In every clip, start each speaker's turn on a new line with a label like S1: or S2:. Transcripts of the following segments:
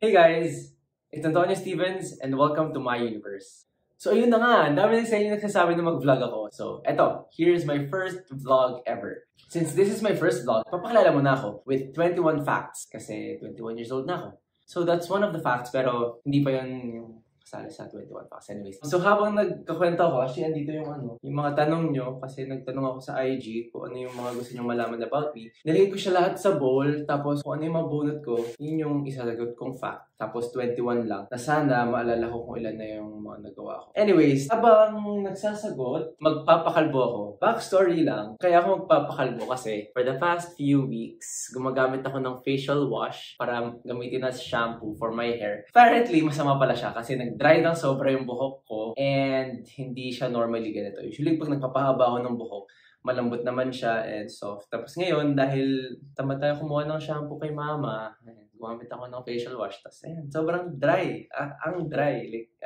S1: Hey guys! It's Antonio Stevens and welcome to my universe. So ayun na nga, ang dami na sa inyo nagsasabi na mag-vlog ako. So eto, here's my first vlog ever. Since this is my first vlog, papakilala mo na ako with 21 facts kasi 21 years old na ako. So that's one of the facts pero hindi pa yun yung kasali sa 21 facts anyways. So habang nagkakwento ako, actually andito yung mga tanong nyo kasi nagtanong ako sa IG kung ano yung mga gusto nyo malaman about me. Nilagay ko siya lahat sa bowl, tapos kung ano yung mabunot ko, yun yung isasagot kong fact. Tapos 21 lang, na sana maalala ko kung ilan na yung mga nagawa ko. Anyways, habang nagsasagot, magpapakalbo ako. Backstory lang, kaya ako magpapakalbo kasi for the past few weeks, gumagamit ako ng facial wash para gamitin as shampoo for my hair. Apparently, masama pala siya kasi nag-dry ng sobra yung buhok ko and hindi siya normally ganito. Usually, pag nagpapahaba ako ng buhok, malambot naman siya and soft. Tapos ngayon, dahil tamad tayo kumuha ng shampoo kay mama, gumamit ako ng facial wash. Tapos ayan, sobrang dry. Ang dry. Like,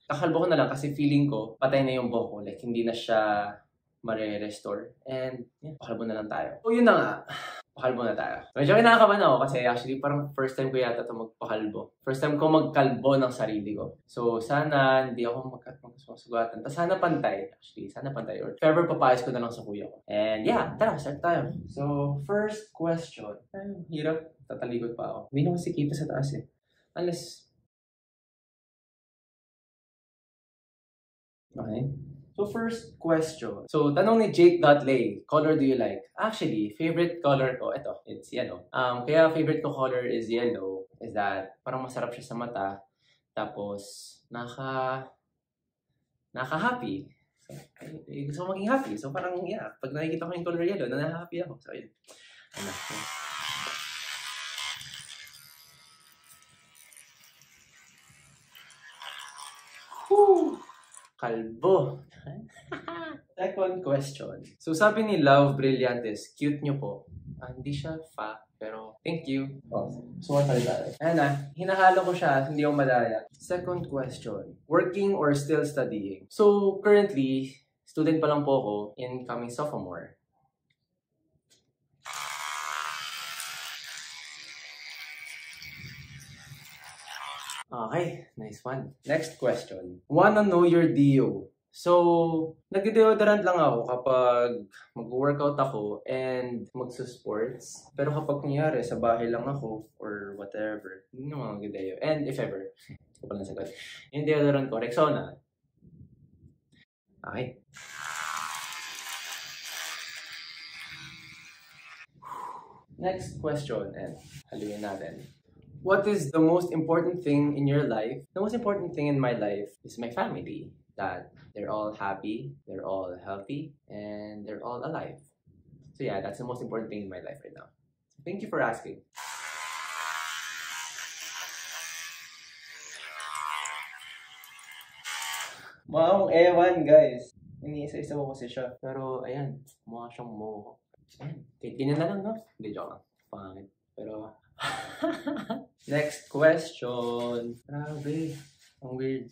S1: kakalbo ko na lang kasi feeling ko, patay na yung buhok ko. Like, hindi na siya mare-restore. And, yeah, pakalbo na lang tayo. So, yun na nga. Pakalbo na tayo. Medyo kinakabahan ako kasi actually parang first time ko yata ito magpakalbo. First time ko magkalbo ng sarili ko. So, sana hindi ako magkasugatan. Sana pantay. Actually, sana pantay. Or if ever, papayos ko na lang sa kuya ko. And yeah, tara, start tayo. So, first question. Hirap. Tatalikod pa ako. Hindi na kasi kita sa taas eh. Unless... Okay. So, first question. So, tanong ni Jake.Lay, color do you like? Actually, favorite color ko, ito, it's yellow. Kaya favorite ko color is yellow, is that parang masarap siya sa mata, tapos naka-happy. So, gusto ko maging happy. So, parang, yeah, pag nakikita ko yung color yellow, na-happy ako. So, yun. Whew! Kalbo. Second question. So, sabi ni Love Brillantes, cute nyo po. Hindi siya fa, pero thank you. Oh, suwan tayo tayo. Ayan na, hinahalo ko siya, hindi ako madaya. Second question. Working or still studying? So, currently, student pa lang po ako, incoming sophomore. Okay, nice one. Next question. Wanna know your DO? So, nag-deodorant lang ako kapag mag-workout ako and magsusports. Pero kapag kunyari, sa bahay lang ako or whatever, hindi naman mag-deo. And if ever, hindi ko pala nasagot. Yung deodorant ko, Rexona. Okay. Next question, and haluin natin. What is the most important thing in your life? The most important thing in my life is my family. That they're all happy, they're all healthy, and they're all alive. So yeah, that's the most important thing in my life right now. So thank you for asking. Maong ewan, guys. Iniisa-isa ko kasi siya. Pero ayan, mukha siyang mo. Ayan, titignan na lang, no? Hindi, joke lang. Pangit. Pero... Next question. Grabe. Ang weird.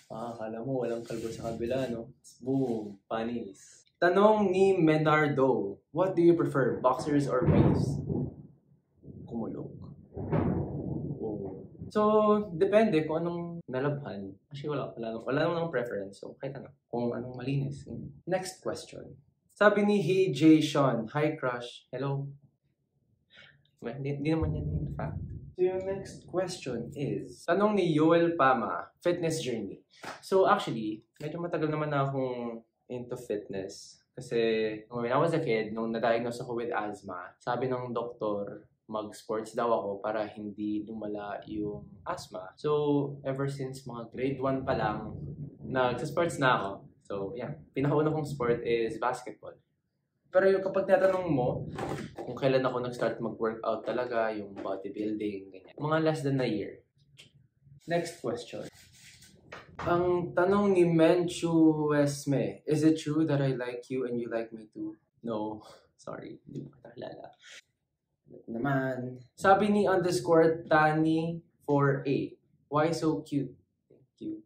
S1: Akala mo walang kalbo sa kabila, no? Boom. Panis. Tanong ni Menardo. What do you prefer? Boxers or briefs? Kumulog. Oh. So, depende kung anong nalabhan. Actually, wala namang preference. So, kahit ano. Kung anong malinis. Next question. Sabi ni Hey J. Sean. Hi, crush. Hello. Hindi naman yan yung fact. So yung next question is, tanong ni Yoel Pama, fitness journey. So actually, medyo matagal naman na akong into fitness. Kasi when I was a kid, nung na-diagnose ako with asthma, sabi ng doktor, mag-sports daw ako para hindi lumala yung asthma. So ever since mga grade 1 pa lang, nag-sports na ako. So yeah, pinakauna kong sport is basketball. Pero yung kapag tinatanong mo, kung kailan ako nag-start mag-workout talaga, yung bodybuilding, ganyan. Mga less than a year. Next question. Ang tanong ni Menchu Esme, is it true that I like you and you like me too? No. Sorry, hindi mo katalala. Naman. Sabi ni _Tani 4A, why so cute? Thank you.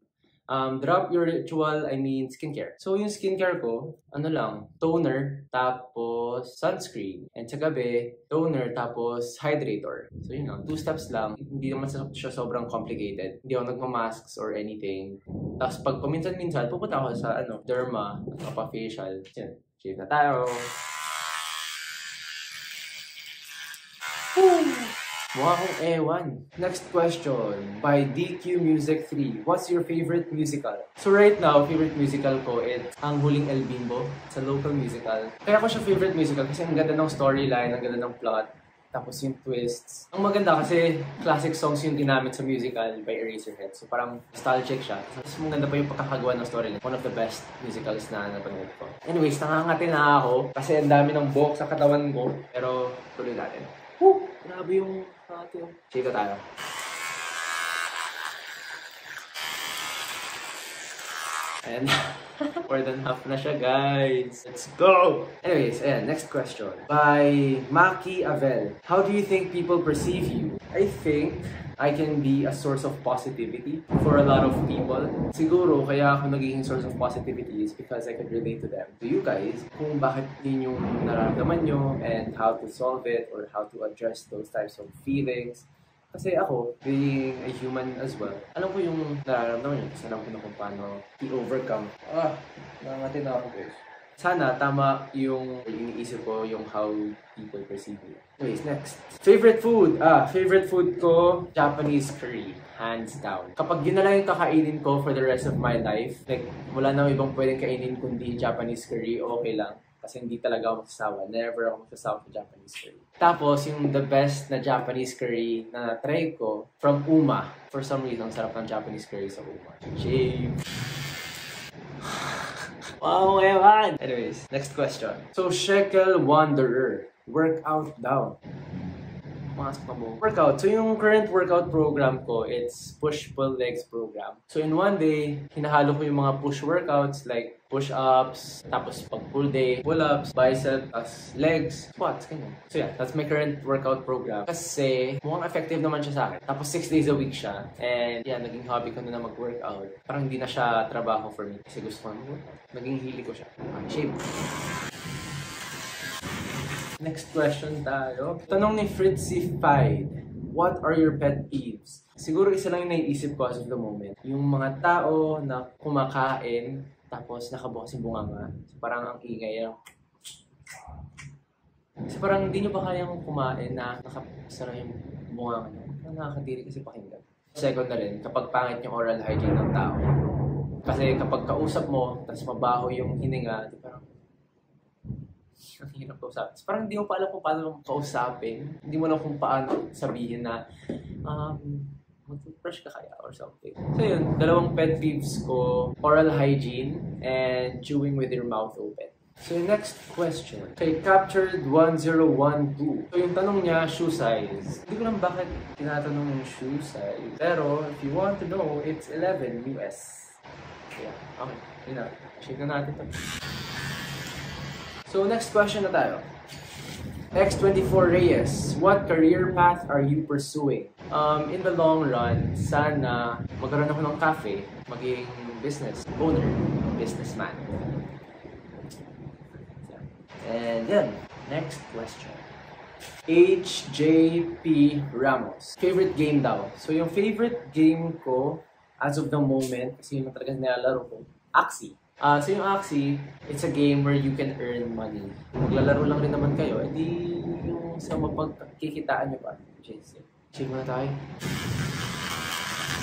S1: Drop your ritual, I mean skincare. So yung skincare ko, ano lang, toner, tapos sunscreen. And sa gabi, toner, tapos hydrator. So yun lang, 2 steps lang. Hindi naman siya sobrang complicated. Hindi ako nagmamasks or anything. Tapos pag paminsan-minsan, pupunta ako sa derma, facial. Yun, shave na tayo. Mukha akong ewan. Next question, by DQ Music 3. What's your favorite musical? So right now, favorite musical ko is Ang Huling El Bimbo. It's a local musical. Kaya ko siya favorite musical kasi ang ganda ng storyline, ang ganda ng plot, tapos yung twists. Ang maganda kasi classic songs yung ginamit sa musical by Eraserhead. So parang nostalgic siya. Tapos maganda pa yung pagkakagawa ng storyline. One of the best musicals na napanood ko. Anyways, nangangati na ako kasi ang dami ng buhok sa katawan ko. Pero tuloy natin. Woo! Grabe yung chika tayo. And more than half na siya, guys. Let's go! Anyways, ayan, next question. By Maki Avel. How do you think people perceive you? I think I can be a source of positivity for a lot of people. Siguro, kaya ako nagiging source of positivity is because I could relate to them. To you guys, kung bakit yun yung nararamdaman nyo and how to solve it or how to address those types of feelings. Kasi ako, being a human as well, alam ko yung nararamdaman nyo kasi alam ko na kung paano i-overcome. Nangangatin na ako guys. Sana tama yung iniisip ko yung how people perceive me. Anyways, next. Favorite food? Favorite food ko, Japanese curry. Hands down. Kapag yun na lang yung kakainin ko for the rest of my life, like, wala nang ibang pwedeng kainin kundi Japanese curry, okay lang. Kasi hindi talaga ako magsasawa. Never ako magsasawa sa Japanese curry. Tapos, yung the best na Japanese curry na try ko, from Uma. For some reason, sarap ng Japanese curry sa Uma. Shave. Wow, ewan! Anyways, next question. So, Shekel Wanderer. Workout daw. Mask pa mo. Workout. So, yung current workout program ko, it's push-pull legs program. So, in one day, hinahalo ko yung mga push workouts like push-ups, tapos pag-pull day, pull-ups, bicep, tapos legs, squats, ganyan. So, yeah, that's my current workout program. Kasi, mukhang effective naman siya sa akin. Tapos, 6 days a week siya. And, yeah, naging hobby ko na mag-workout. Parang hindi na siya trabaho for me. Kasi gusto ko mag-workout. Naging hili ko siya. Shape. Next question tayo. Tanong ni Fritzy Fide. What are your pet peeves? Siguro isa lang yung naiisip ko as of the moment. Yung mga tao na kumakain, tapos nakabukas yung bunganga. So, parang ang ingay. Kasi parang hindi nyo ba kayang kumain na nakasara yung bunganga nyo? Nakakadiri kasi pakinggan. Second na rin, kapag pangit yung oral hygiene ng tao. Kasi kapag kausap mo, tapos mabaho yung hininga, di parang ang hirap kausapin. Parang hindi mo pa alam kung paano kausapin. Hindi mo alam kung paano sabihin na mag-brush ka kaya or something. So yun, dalawang pet peeves ko, oral hygiene and chewing with your mouth open. So yung next question, kay Captured 1012. So yung tanong niya, shoe size. Hindi ko lang bakit tinatanong yung shoe size. Pero if you want to know, it's 11 US. Yeah, okay. Yun na. Check na natin ito. So, next question na tayo. X24 Reyes, what career path are you pursuing? In the long run, sana magkaroon ako ng cafe, maging business owner, businessman. And then, next question. HJP Ramos, favorite game daw. So, yung favorite game ko, as of the moment, kasi yung talaga nilalaro ko, Axie. So yung Axie, it's a game where you can earn money. Maglalaro lang rin naman kayo, edi yung sa mapagkikitaan nyo pa. Chill muna tayo.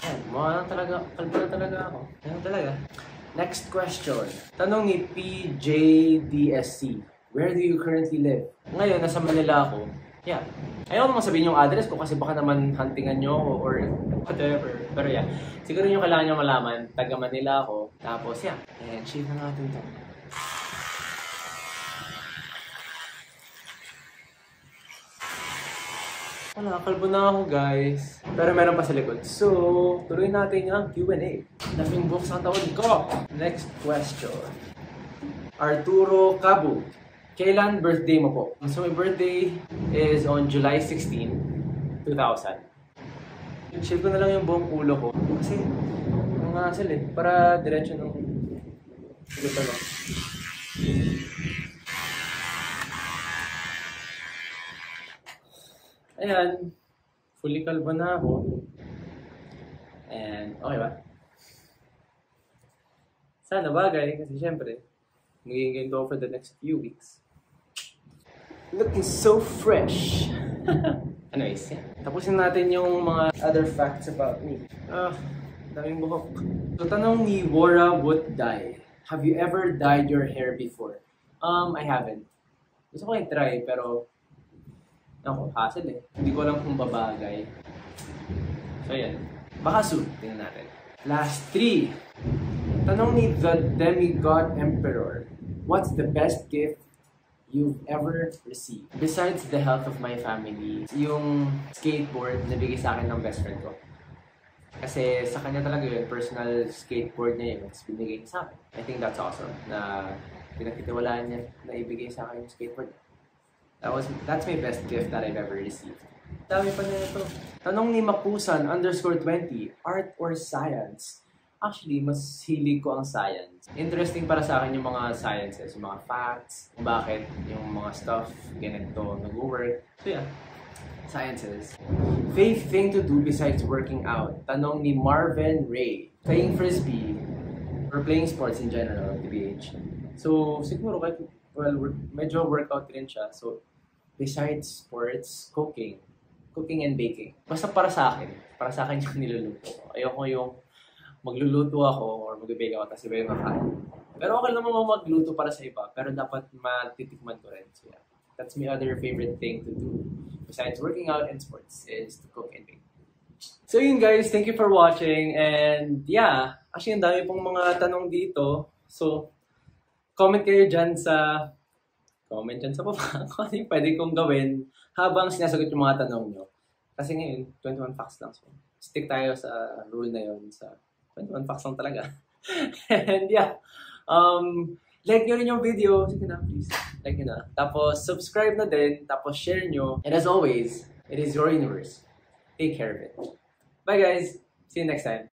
S1: Ayan, mukha talaga, kalbo na talaga ako. Ayan talaga. Next question. Tanong ni PJDSC. Where do you currently live? Ngayon, nasa Manila ako. Yeah. Ayaw naman sabihin yung address ko kasi baka naman huntingan nyo or whatever. Pero yeah, siguro yung kailangan nyo malaman, taga Manila ako. Tapos yeah, and shave na natin ito. Wala, kalbo na ako guys. Pero meron pa sa likod. So, tuloy natin ang Q&A. Daming books ang tawad ko. Next question. Arturo Cabu. Kailan birthday mo po? So my birthday is on July 16, 2000. Shave ko na lang yung buong ulo ko. Kasi hassle eh. Para diretso nung ito lang. Ayan. Fully kalbo na ako. And okay ba? Sana bagay kasi syempre magiging ganito for the next few weeks. Looking so fresh. Anyways, yeah. Tapusin natin yung mga other facts about me. Daming buhok. So, tanong ni Wara Would Die. Have you ever dyed your hair before? I haven't. Gusto ko yung try, pero ako, hassle eh. Hindi ko alam kung babagay. So, yan. Baka soon. Tingnan natin. Last 3. Tanong ni The Demigod Emperor. What's the best gift you've ever received? Besides the health of my family, yung skateboard na bigay sa akin ng best friend ko. Kasi sa kanya talaga yun, personal skateboard niya yun, binigay sa akin. I think that's awesome na pinagtitiwalaan niya na ibigay sa akin yung skateboard. That's my best gift that I've ever received. Dami pa na ito. Tanong ni Mapusan _20, art or science? Actually, mas hilig ko ang science. Interesting para sa akin yung mga sciences, yung mga facts, kung bakit yung mga stuff, ganito, nag-work. So yeah, sciences. Favorite thing to do besides working out? Tanong ni Marvin Ray. Playing frisbee or playing sports in general, TBH. So, siguro kahit, medyo workout rin siya. So, besides sports, cooking and baking. Basta para sa akin yung niluluto ko. Ayoko yung magluluto ako or mag-bake ako tapos iba yung makain. Pero okay naman magluto para sa iba, pero dapat matitikman ko rin. So yeah, that's my other favorite thing to do besides working out and sports is to cook and bake. So yun guys, thank you for watching and yeah, actually ang dami pong mga tanong dito. So comment dyan sa baba kung ano yung pwede kong gawin habang sinasagot yung mga tanong nyo. Kasi ngayon, 21 facts lang. So stick tayo sa rule na yun sa 21 facts lang talaga. And yeah, like nyo rin yung video. Sige na, please. Like nyo na. Tapos, subscribe na din. Tapos, share nyo. And as always, it is your universe. Take care of it. Bye guys. See you next time.